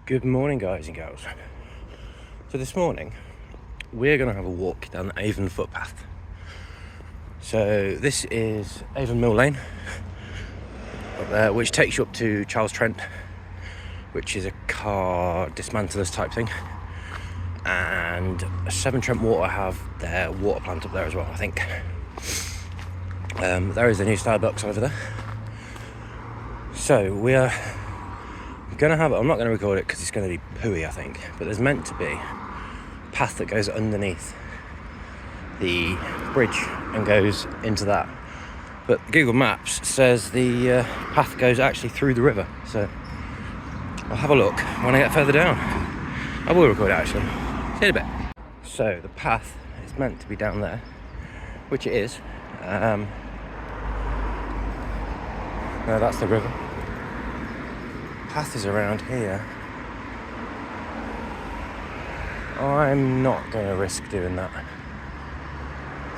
Good morning, guys and girls. So this morning we're going to have a walk down the Avon Footpath. So this is Avon Mill Lane up there, which takes you up to Charles Trent, which is a car dismantlers type thing, and Severn Trent Water have their water plant up there as well, I think. There is a new Starbucks over there. So we are gonna have, I'm not going to record it because it's going to be pooey, I think, but there's meant to be a path that goes underneath the bridge and goes into that, but Google Maps says the path goes actually through the river, so I'll have a look when I get further down. I will record it actually. See you in a bit. So the path is meant to be down there, which it is. No, that's the river. Path is around here. I'm not going to risk doing that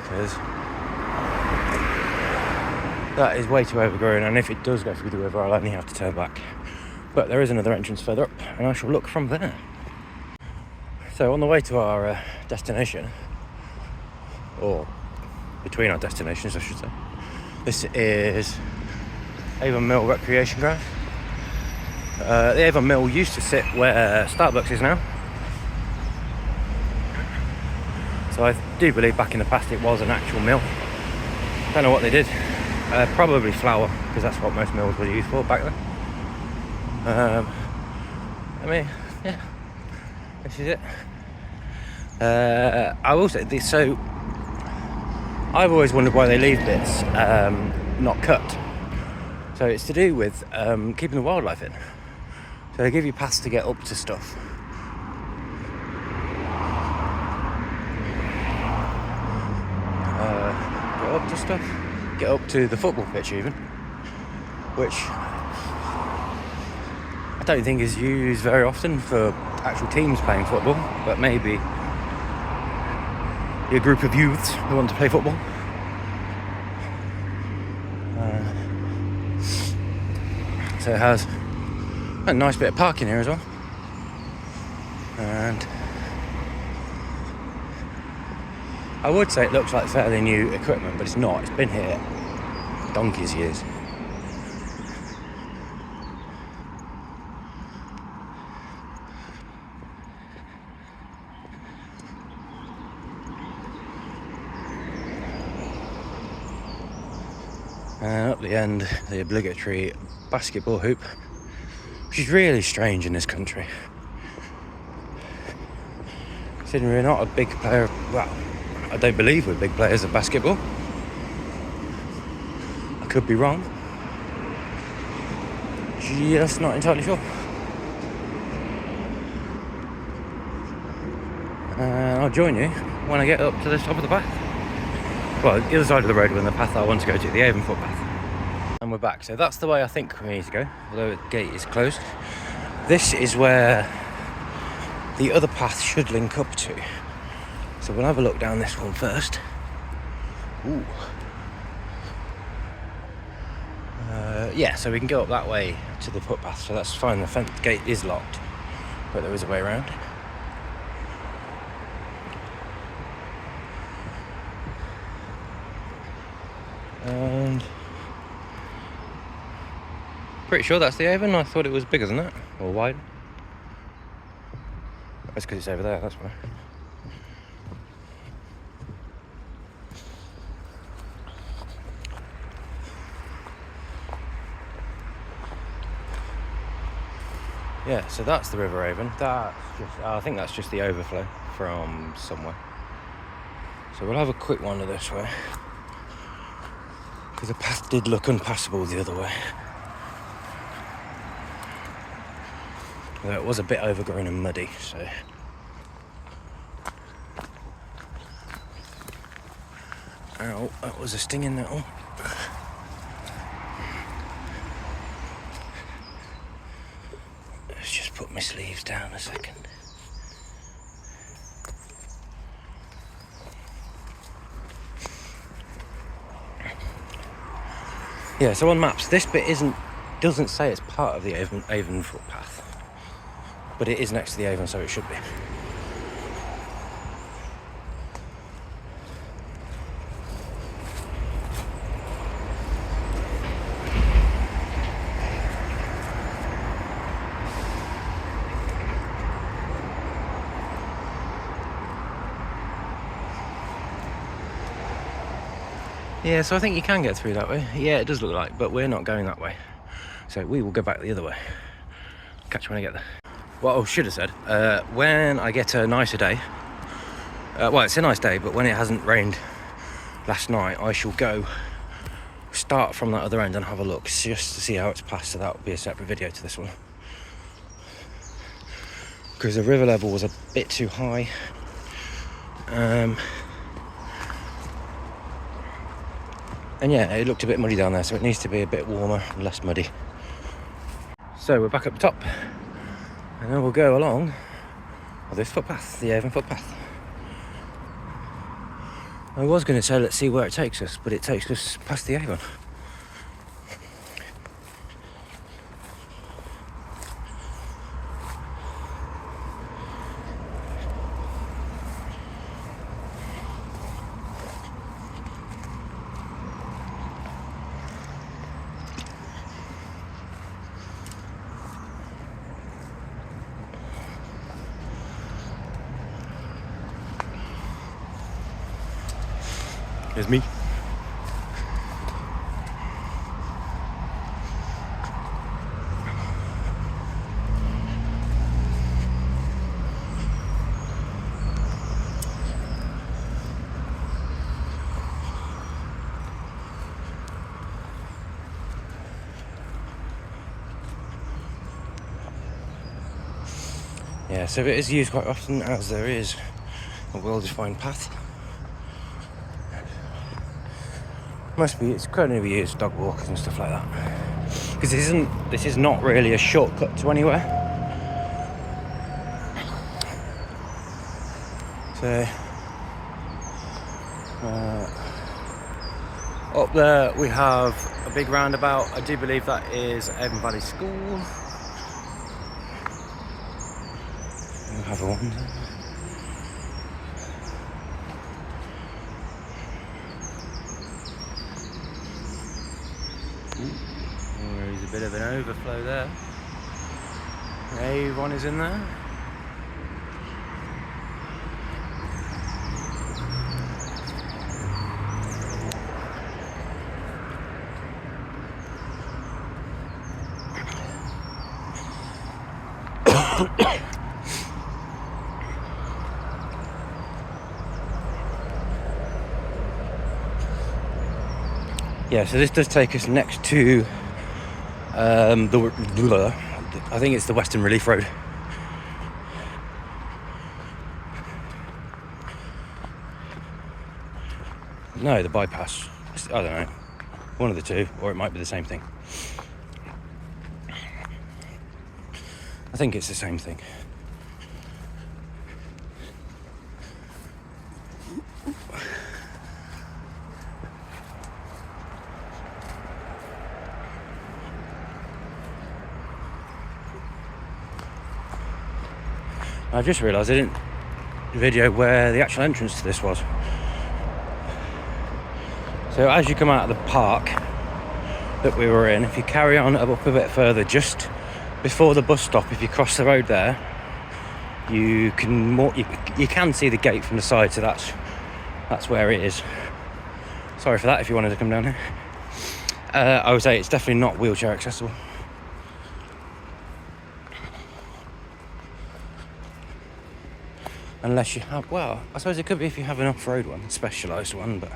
because that is way too overgrown, and if it does go through the river I'll only have to turn back. But there is another entrance further up and I shall look from there. So on the way to our destination, or between our destinations I should say, this is Avon Mill Recreation Ground. The Avon Mill used to sit where Starbucks is now. So I do believe back in the past it was an actual mill. Don't know what they did. Probably flour, because that's what most mills were used for back then. I mean, yeah, this is it. I will say this, so I've always wondered why they leave bits not cut. So it's to do with keeping the wildlife in. So they give you paths to get up to stuff. Get up to stuff. Get up to the football pitch even, which I don't think is used very often for actual teams playing football, but maybe a group of youths who want to play football. So it has a nice bit of parking here as well, and I would say it looks like fairly new equipment, but it's not. It's been here donkey's years. And up the end, the obligatory basketball hoop, which is really strange in this country, considering we're not a big player. Well, I don't believe we're big players of basketball. I could be wrong. Just not entirely sure. And I'll join you when I get up to the top of the path. Well, the other side of the road, when the path I want to go to, the Avon Footpath. And we're back. So that's the way I think we need to go, although the gate is closed. This is where the other path should link up to. So we'll have a look down this one first. Ooh. Yeah, so we can go up that way to the footpath, so that's fine. The fence gate is locked, but there is a way around. And pretty sure that's the Avon. I thought it was bigger than that, or wider. That's because it's over there, that's why. Yeah, so that's the River Avon. That's just, I think that's just the overflow from somewhere. So we'll have a quick wander this way, because the path did look unpassable the other way. Although it was a bit overgrown and muddy, so. Ow, that was a stinging nettle. Let's just put my sleeves down a second. Yeah, so on maps, this bit doesn't say it's part of the Avon footpath. but it is next to the Avon, so it should be. Yeah, so I think you can get through that way. Yeah, it does look like, but we're not going that way. So we will go back the other way. Catch you when I get there. What I should have said, when I get a nicer day, well, it's a nice day, but when it hasn't rained last night, I shall go start from that other end and have a look just to see how it's passed. So that will be a separate video to this one. Because the river level was a bit too high. And yeah, it looked a bit muddy down there, so it needs to be a bit warmer and less muddy. So we're back up the top, and then we'll go along this footpath, the Avon footpath. I was going to say let's see where it takes us, but it takes us past the Avon. There's me. Yeah, so it is used quite often, as there is a well-defined path. It's going to be used for dog walkers and stuff like that. Because this is not really a shortcut to anywhere. So up there we have a big roundabout. I do believe that is Avon Valley School. We'll have a wander. There's a bit of an overflow there. Avon is in there. Yeah, so this does take us next to I think it's the Western Relief Road. No, the bypass. I don't know. One of the two, or it might be the same thing. I think it's the same thing. I just realised I didn't video where the actual entrance to this was. So as you come out of the park that we were in, if you carry on up a bit further, just before the bus stop, if you cross the road there, you can see the gate from the side, so that's where it is. Sorry for that if you wanted to come down here. I would say it's definitely not wheelchair accessible. Unless you have, well, I suppose it could be if you have an off-road one, a specialised one, but...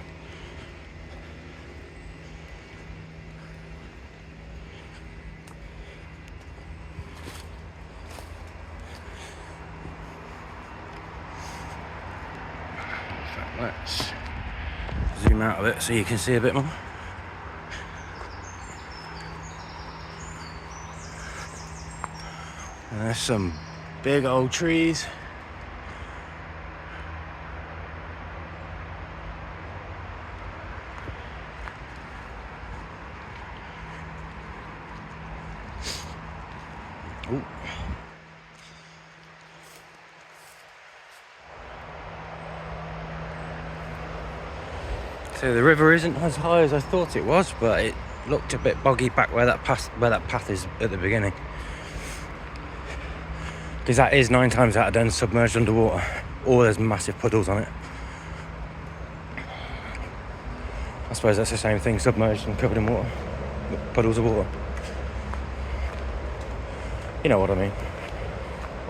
Let's zoom out of it so you can see a bit more. And there's some big old trees. Ooh. So the river isn't as high as I thought it was, but it looked a bit boggy back where that path is at the beginning. Because that is 9 times out of 10 submerged underwater, or there's massive puddles on it. I suppose that's the same thing, submerged and covered in water, puddles of water. You know what I mean.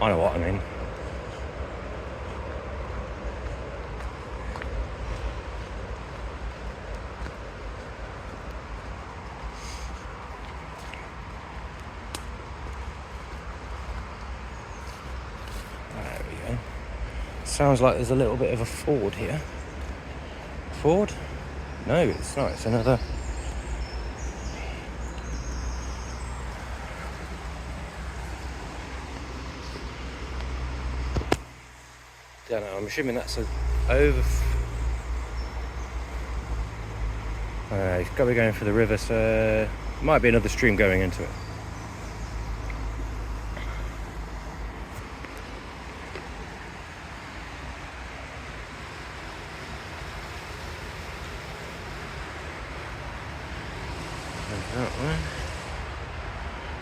I know what I mean. There we go. Sounds like there's a little bit of a ford here. Ford? No, it's not. It's another. Don't know. I'm assuming that's a over. It's got to be going for the river, so might be another stream going into it.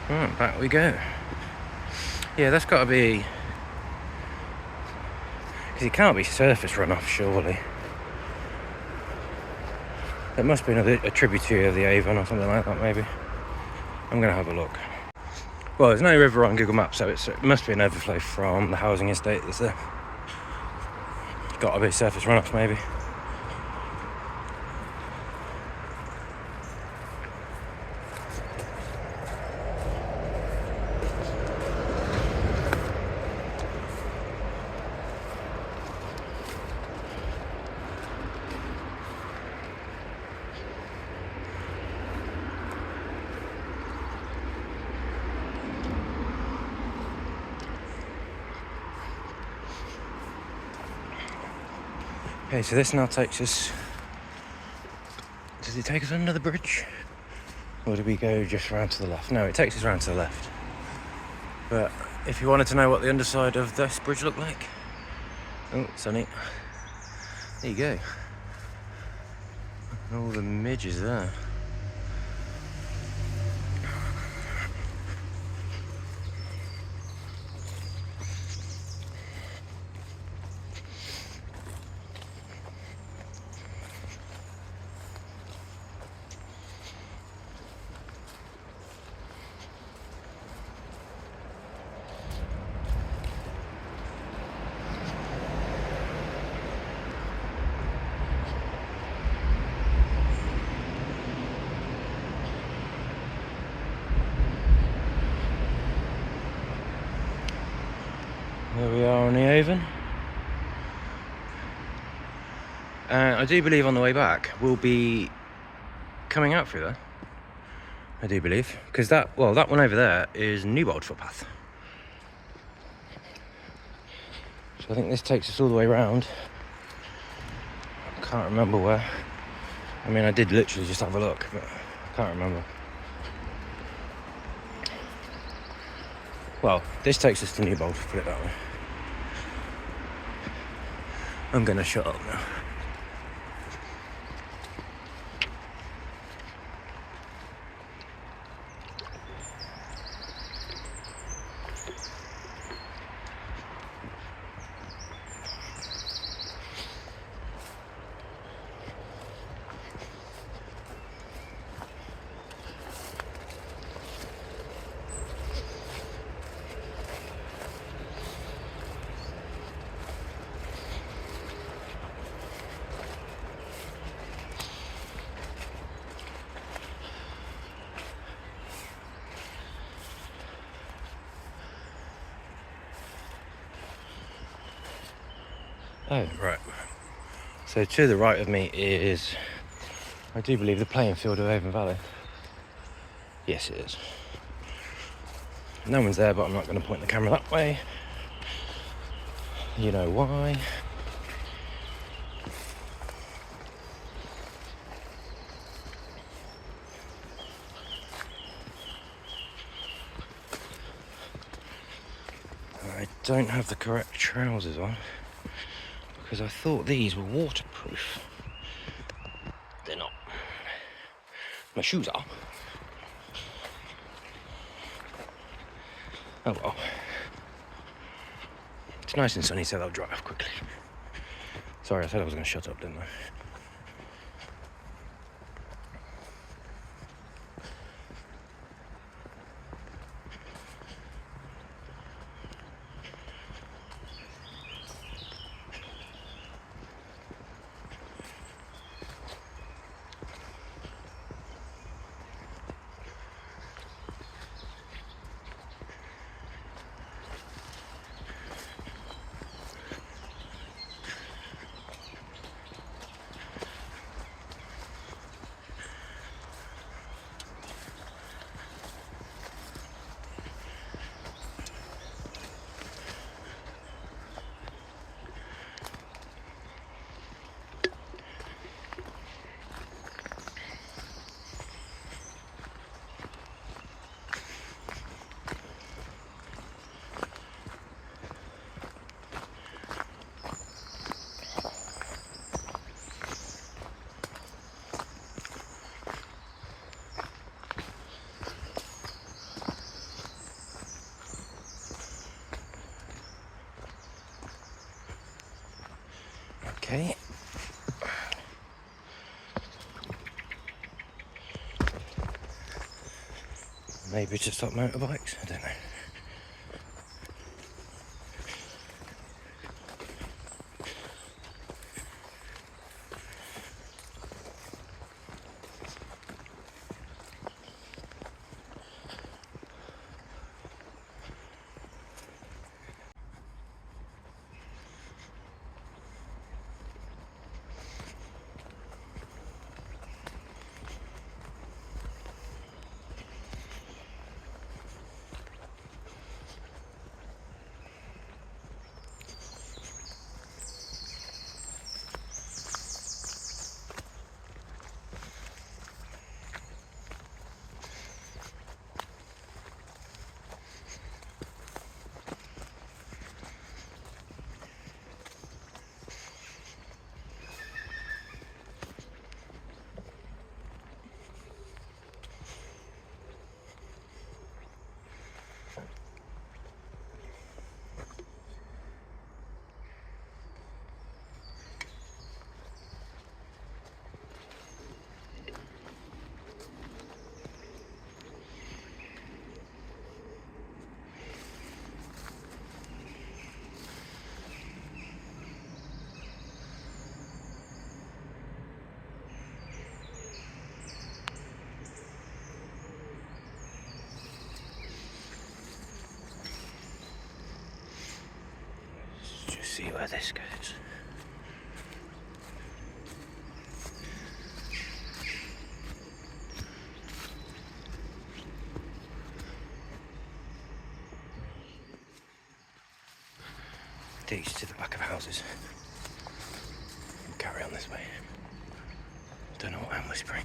Right, back we go. Yeah, that's got to be, because it can't be surface runoff, surely. There must be a tributary of the Avon or something like that, maybe. I'm going to have a look. Well, there's no river on Google Maps, so it must be an overflow from the housing estate that's there. Got to be surface runoff, maybe. Okay, so this now takes us. Does it take us under the bridge? Or do we go just round to the left? No, it takes us round to the left. But if you wanted to know what the underside of this bridge looked like, oh, sunny. There you go. All the midges there. There we are on the Avon. I do believe on the way back we'll be coming out through there. I do believe, because that one over there is Newbold Footpath. So I think this takes us all the way around. I can't remember where. I mean, I did literally just have a look, but I can't remember. Well, this takes us to Newbold, put it that way. I'm gonna shut up now. Oh, right. So to the right of me is, I do believe, the playing field of Avon Valley. Yes, it is. No one's there, but I'm not going to point the camera that way. You know why. I don't have the correct trousers on, because I thought these were waterproof. My shoes are. Oh well. It's nice and sunny, so they'll dry off quickly. Sorry, I said I was going to shut up, didn't I? Okay. Maybe to stop motorbikes, I don't know. See where this goes. Takes you to the back of houses. We'll carry on this way. Don't know what I'm whispering.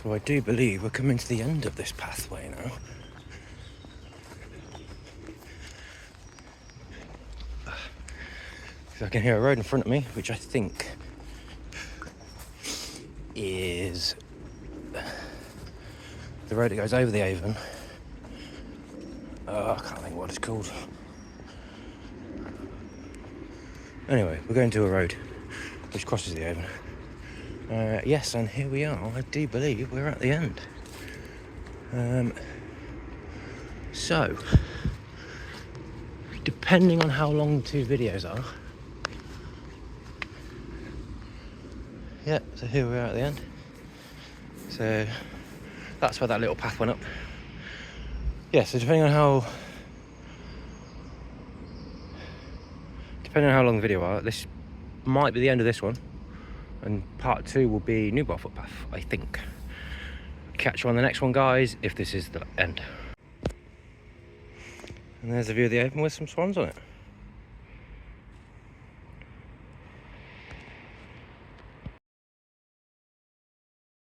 So I do believe we're coming to the end of this pathway now. So I can hear a road in front of me, which I think is the road that goes over the Avon. I can't think what it's called. Anyway, we're going to a road which crosses the Avon. Yes, and here we are. I do believe we're at the end. So, depending on how long the 2 videos are, yeah, so here we are at the end. So, that's where that little path went up. Yeah, so depending on how long the video are, this might be the end of this one, and part 2 will be Newbar Footpath, I think. Catch you on the next one, guys, if this is the end. And there's a view of the Avon with some swans on it.